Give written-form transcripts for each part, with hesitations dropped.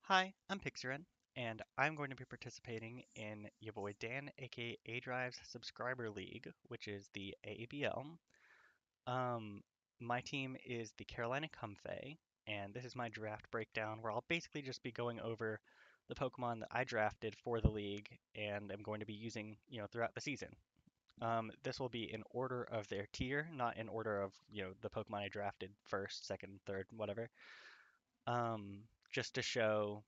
Hi, I'm Pixarin, and I'm going to be participating in your boy Dan, aka A Drive's Subscriber League, which is the AABL. Um, my team is the Carolina Comfey, and this is my draft breakdown where I'll basically just be going over the Pokemon that I drafted for the league and I'm going to be using, throughout the season. This will be in order of their tier, not in order of, the Pokemon I drafted first, second, third, whatever. Just to show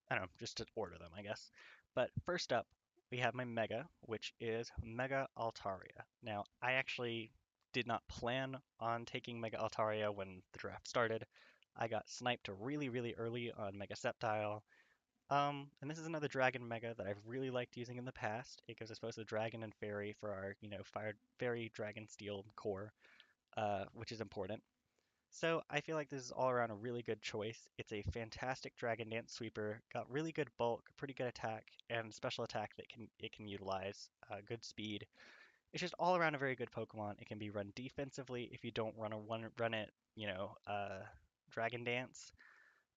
I don't know, just to order them, I guess. But first up, we have my Mega, which is Mega Altaria. Now, I actually did not plan on taking Mega Altaria when the draft started. I got sniped really, really early on Mega Sceptile. And this is another Dragon Mega that I've really liked using in the past. It gives us both the Dragon and Fairy for our, Fire, Fairy, Dragon, Steel core, which is important. So I feel like this is all around a really good choice. It's a fantastic Dragon Dance sweeper, got really good bulk, pretty good attack, and special attack that it can utilize, good speed. It's just all around a very good Pokemon. It can be run defensively if you don't run it, Dragon Dance,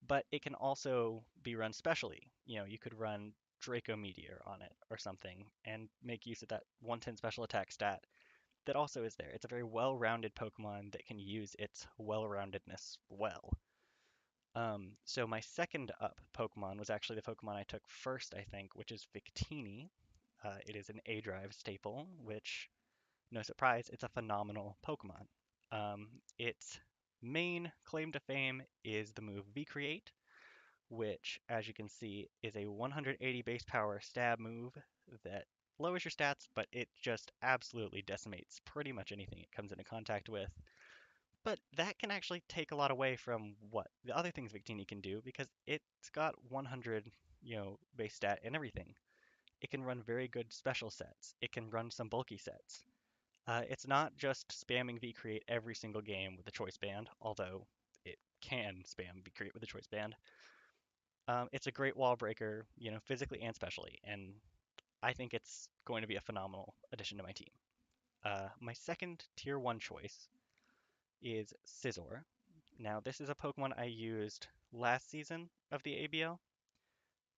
but it can also be run specially. You could run Draco Meteor on it or something and make use of that 110 special attack stat that also is there. It's a very well-rounded Pokemon that can use its well-roundedness well. So my second up Pokemon was actually the Pokemon I took first, I think, which is Victini. It is an A Drive staple, which, no surprise, it's a phenomenal Pokemon. Its main claim to fame is the move V-Create, which, as you can see, is a 180 base power stab move that lowers your stats, but it just absolutely decimates pretty much anything it comes into contact with. But that can actually take a lot away from what the other things Victini can do because it's got 100, base stat and everything. It can run very good special sets. It can run some bulky sets. It's not just spamming V-Create every single game with the Choice Band, although it can spam V-Create with the Choice Band. It's a great wall breaker, physically and specially, and I think it's going to be a phenomenal addition to my team. My second tier 1 choice is Scizor. Now, this is a Pokemon I used last season of the ABL,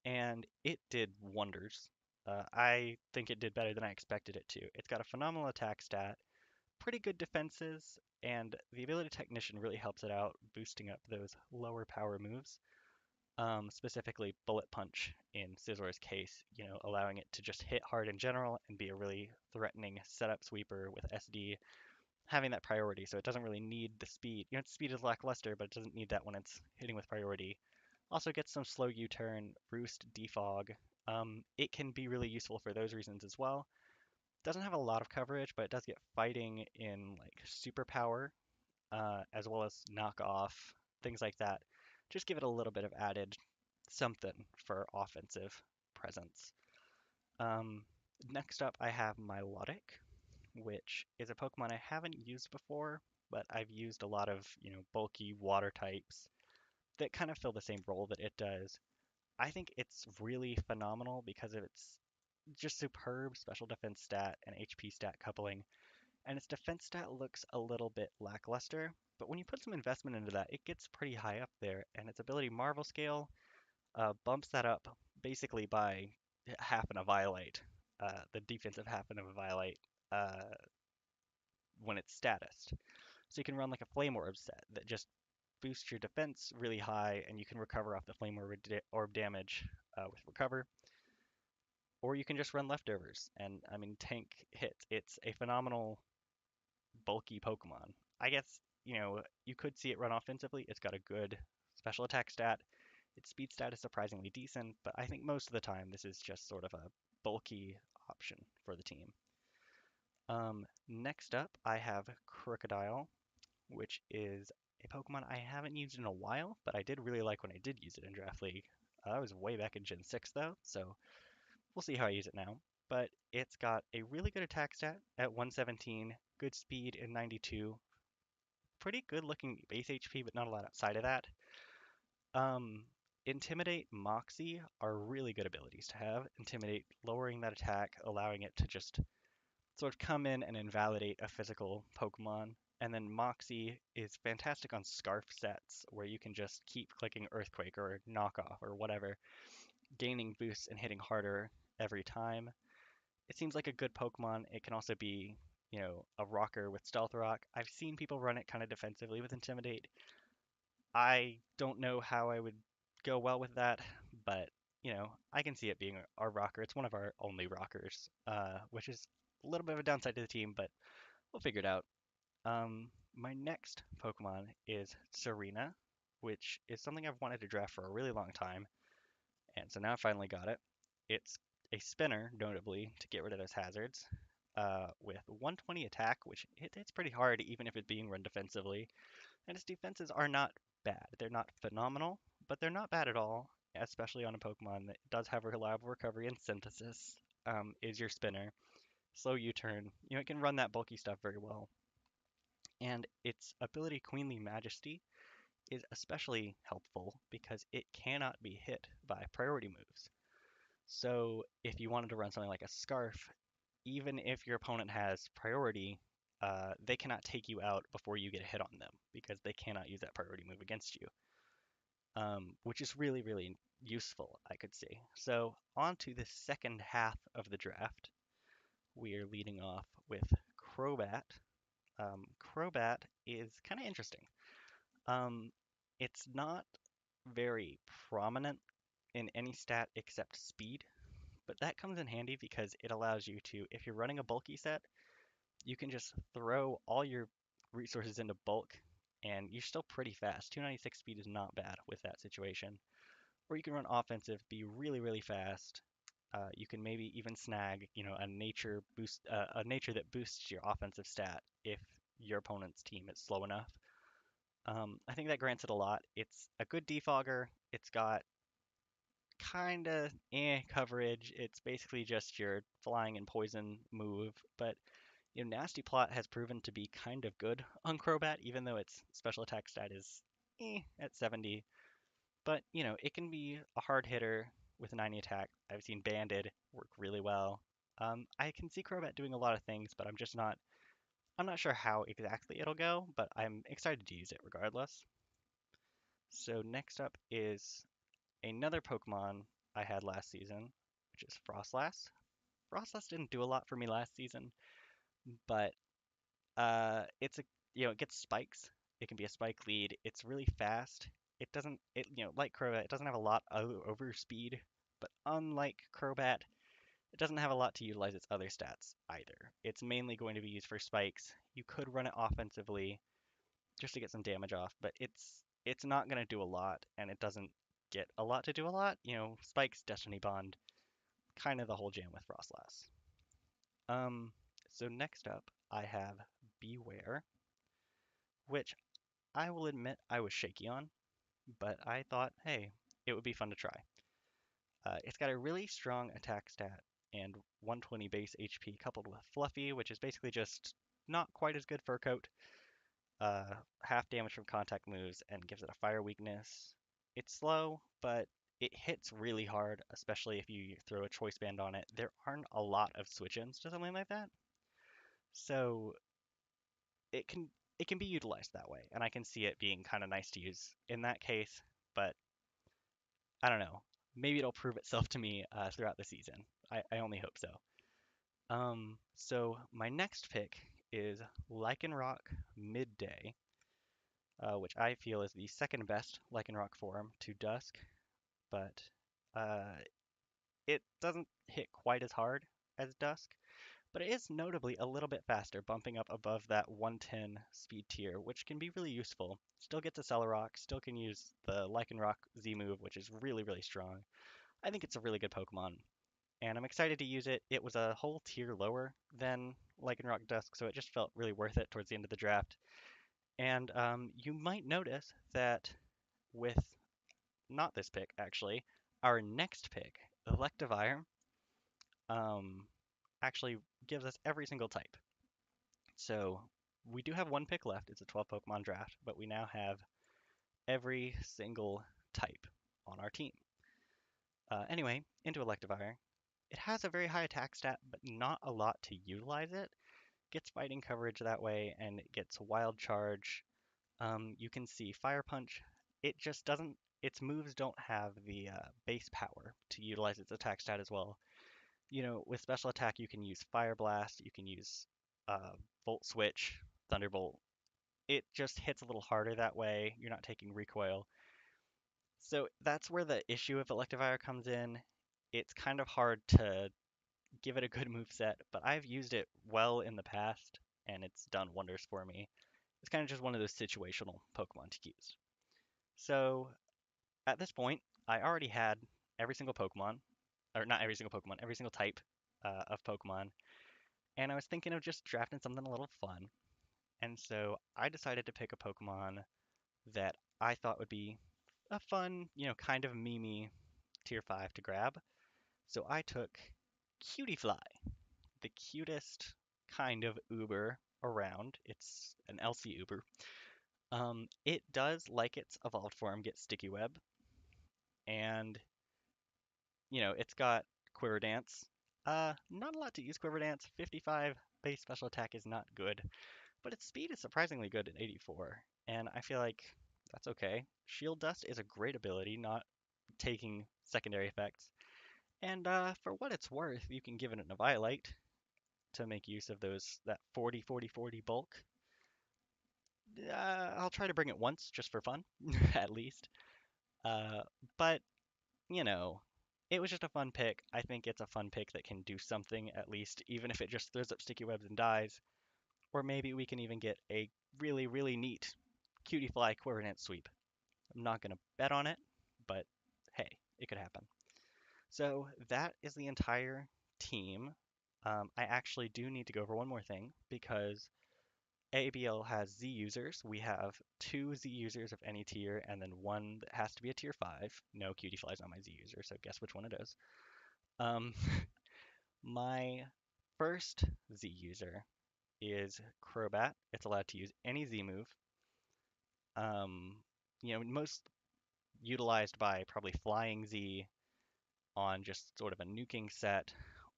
and it did wonders. I think it did better than I expected it to. It's got a phenomenal attack stat, pretty good defenses, and the ability Technician really helps it out, boosting up those lower power moves. Specifically Bullet Punch in Scissor's case, allowing it to just hit hard in general and be a really threatening setup sweeper with SD, having that priority, so it doesn't really need the speed. Its speed is lackluster, but it doesn't need that when it's hitting with priority. Also gets some slow U-turn, roost, defog. It can be really useful for those reasons as well. Doesn't have a lot of coverage, but it does get fighting in like superpower, as well as knockoff, things like that. Just give it a little bit of added something for offensive presence. Um, Next up, I have Milotic, which is a Pokemon I haven't used before, but I've used a lot of, bulky water types that kind of fill the same role that it does. I think it's really phenomenal because of its just superb special defense stat and HP stat coupling, and its defense stat looks a little bit lackluster, but when you put some investment into that, it gets pretty high up there, and its ability Marvel Scale bumps that up basically by half and a Violate, the defensive half and a Violate uh, when it's statused. So you can run like a Flame Orb set that just boosts your defense really high, and you can recover off the Flame Orb damage with Recover. Or you can just run leftovers, and I mean, tank hits. It's a phenomenal bulky Pokemon. I guess, you could see it run offensively. It's got a good special attack stat. Its speed stat is surprisingly decent, but I think most of the time this is just sort of a bulky option for the team. Next up, I have Krookodile, which is a Pokemon I haven't used in a while, but I did really like when I did use it in Draft League. I was way back in Gen 6 though, so we'll see how I use it now. But it's got a really good attack stat at 117, good speed in 92, pretty good looking base HP, but not a lot outside of that. Um, Intimidate, Moxie are really good abilities to have. Intimidate, lowering that attack, allowing it to just sort of come in and invalidate a physical Pokemon. And then Moxie is fantastic on Scarf sets, where you can just keep clicking Earthquake or Knockoff or whatever, gaining boosts and hitting harder every time. It seems like a good Pokemon. It can also be, a rocker with Stealth Rock. I've seen people run it kind of defensively with Intimidate. I don't know how I would go well with that, but I can see it being our rocker. It's one of our only rockers, which is a little bit of a downside to the team, but we'll figure it out. My next Pokemon is Serena, which is something I've wanted to draft for a really long time, and so now I finally got it. It's a spinner, notably, to get rid of those hazards, with 120 attack, which hits pretty hard even if it's being run defensively. And its defenses are not bad. They're not phenomenal, but they're not bad at all, especially on a Pokemon that does have a reliable recovery and synthesis, is your spinner. Slow U-turn. It can run that bulky stuff very well. And its ability Queenly Majesty is especially helpful because it cannot be hit by priority moves. So if you wanted to run something like a Scarf, even if your opponent has priority, they cannot take you out before you get a hit on them because they cannot use that priority move against you, which is really, really useful, I could say. So on to the second half of the draft. We are leading off with Crobat. Crobat is kind of interesting. Um, it's not very prominent in any stat except speed, but that comes in handy because it allows you to, if you're running a bulky set, you can just throw all your resources into bulk and you're still pretty fast. 296 speed is not bad with that situation. Or you can run offensive, be really, really fast. You can maybe even snag, a nature that boosts your offensive stat if your opponent's team is slow enough. I think that grants it a lot. It's a good defogger. It's got kind of coverage. It's basically just your flying and poison move, but Nasty Plot has proven to be kind of good on Crobat, even though its special attack stat is at 70. But, it can be a hard hitter with a 90 attack. I've seen Banded work really well. I can see Crobat doing a lot of things, but I'm not sure how exactly it'll go, but I'm excited to use it regardless. So next up is another Pokemon I had last season, which is Frostlass. Frostlass didn't do a lot for me last season, but it's it gets spikes. It can be a spike lead. It's really fast. Like Crobat, it doesn't have a lot of over speed, but unlike Crobat, it doesn't have a lot to utilize its other stats either. It's mainly going to be used for spikes. You could run it offensively just to get some damage off, but it's not going to do a lot, and it doesn't get a lot to do a lot. Spikes, Destiny Bond, kind of the whole jam with Frostlass. So next up, I have Beware, which I will admit I was shaky on, but I thought, hey, it would be fun to try. It's got a really strong attack stat and 120 base HP coupled with Fluffy, which is basically just not quite as good fur coat. Half damage from contact moves and gives it a fire weakness. It's slow, but it hits really hard, especially if you throw a choice band on it. There aren't a lot of switch-ins to something like that, so it can it can be utilized that way, and I can see it being kind of nice to use in that case. But I don't know. Maybe it'll prove itself to me throughout the season. I only hope so. So my next pick is Lycanroc Midday, which I feel is the second best Lycanroc form to Dusk, but uh, it doesn't hit quite as hard as Dusk, but it is notably a little bit faster, bumping up above that 110 speed tier, which can be really useful. Still gets a Celorock, still can use the Lycanroc Z move, which is really, really strong. I think it's a really good Pokemon, and I'm excited to use it. It was a whole tier lower than Lycanroc Dusk, so it just felt really worth it towards the end of the draft. And you might notice that with not this pick, actually, our next pick, Electivire, um, actually gives us every single type. So we do have one pick left. It's a 12 Pokemon draft, but we now have every single type on our team. Anyway, into Electivire. It has a very high attack stat, but not a lot to utilize it. gets fighting coverage that way, and it gets Wild Charge. You can see Fire Punch. It just doesn't, its moves don't have the base power to utilize its attack stat as well. With special attack, you can use Fire Blast, you can use uh, Volt Switch, Thunderbolt. It just hits a little harder that way. You're not taking recoil. So that's where the issue of Electivire comes in. It's kind of hard to give it a good move set, but I've used it well in the past, and it's done wonders for me. It's kind of just one of those situational Pokemon to use. So at this point, I already had every single Pokemon, or not every single Pokemon, every single type of Pokemon, and I was thinking of just drafting something a little fun. And so I decided to pick a Pokemon that I thought would be a fun, kind of memey tier 5 to grab. So I took Cutie Fly, the cutest kind of Uber around. It's an LC Uber. It does, like its evolved form, get Sticky Web, and it's got Quiver Dance. Not a lot to use Quiver Dance. 55 base special attack is not good, but its speed is surprisingly good at 84, and I feel like that's okay. Shield Dust is a great ability, not taking secondary effects. And for what it's worth, you can give it a Violite to make use of that 40-40-40 bulk. I'll try to bring it once just for fun, at least. Uh, but you know, it was just a fun pick. I think it's a fun pick that can do something at least, even if it just throws up sticky webs and dies. Or maybe we can even get a really, really neat Cutie Fly Quiverant sweep. I'm not going to bet on it, but hey, it could happen. So that is the entire team. I actually do need to go over one more thing because AABL has Z users. We have two Z users of any tier, and then one that has to be a tier 5. No, Cutie Fly's not my Z user, so guess which one it is. Um, my first Z user is Crobat. It's allowed to use any Z move. Um, most utilized by probably Flying Z on just sort of a nuking set,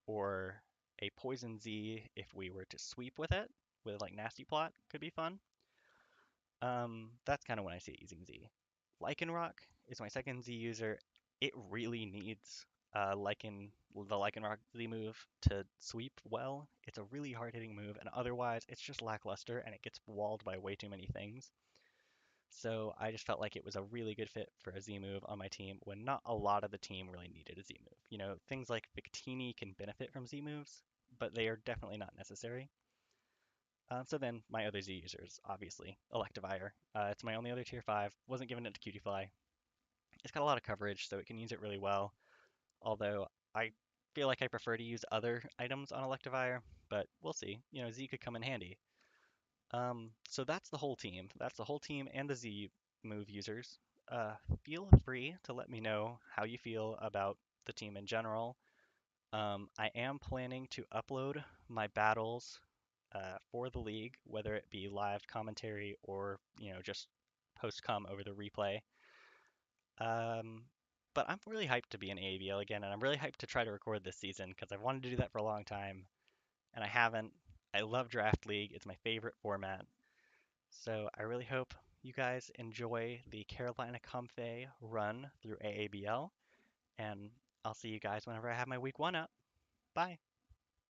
or a Poison Z if we were to sweep with it, with like Nasty Plot, could be fun. That's kind of when I see it using Z. Lycanroc is my second Z user. It really needs the Lycanroc Z move to sweep well. It's a really hard-hitting move, and otherwise it's just lackluster and it gets walled by way too many things. So I just felt like it was a really good fit for a Z move on my team when not a lot of the team really needed a Z move. Things like Victini can benefit from Z moves, but they are definitely not necessary. So then my other Z users, obviously, Electivire. It's my only other tier 5. Wasn't giving it to Cutie Fly. It's got a lot of coverage, so it can use it really well. Although I feel like I prefer to use other items on Electivire, but we'll see. Z could come in handy. So that's the whole team. That's the whole team and the Z move users. Feel free to let me know how you feel about the team in general. I am planning to upload my battles for the league, whether it be live commentary or just post come over the replay. Um, but I'm really hyped to be in AABL again, and I'm really hyped to try to record this season because I've wanted to do that for a long time, and I haven't. I love Draft League. It's my favorite format. So I really hope you guys enjoy the Carolina Comfey run through AABL, and I'll see you guys whenever I have my week 1 up. Bye.